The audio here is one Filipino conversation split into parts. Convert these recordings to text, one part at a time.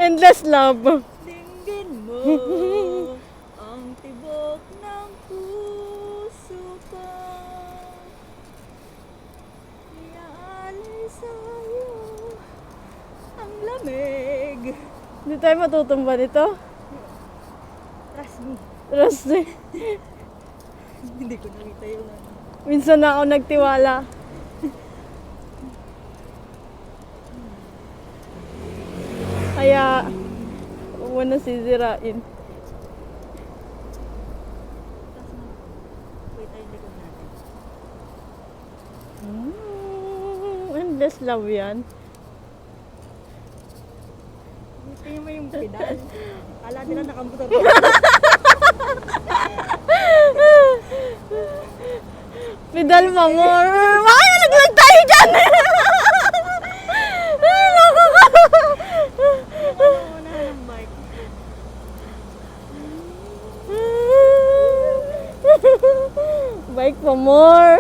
Endless love. Dinggin mo ang tibok ng puso ko. Iaalay sa'yo ang lamig. Hindi tayo matutumba nito. Trust me. Trust me. Hindi ko nakita yung ano. Minsan na ako nagtiwala. Kaya, huwag mo na sisirain. Trust me. Wait tayo likod natin. Endless love yan. Tingnan mo yung pedal. Kala nila nakamotor. Pedal pa more. Bakit nalaglag tayo dyan? Una ng bike. Bike pa more.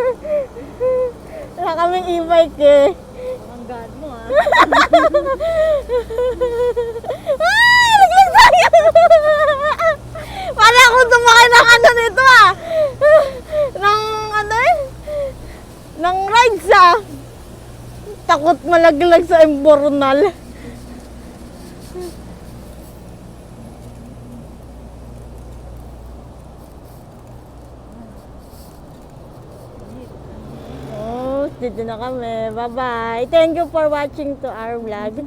Wala kaming e-bike eh. Ang god mo ah. Nalaglag tayo. Para ako tumakay ng ano nito ah. Ng ano eh? Ng rides ah. Takot malaglag sa Embornal. Oh, dito na kami. Bye-bye. Thank you for watching to our vlog.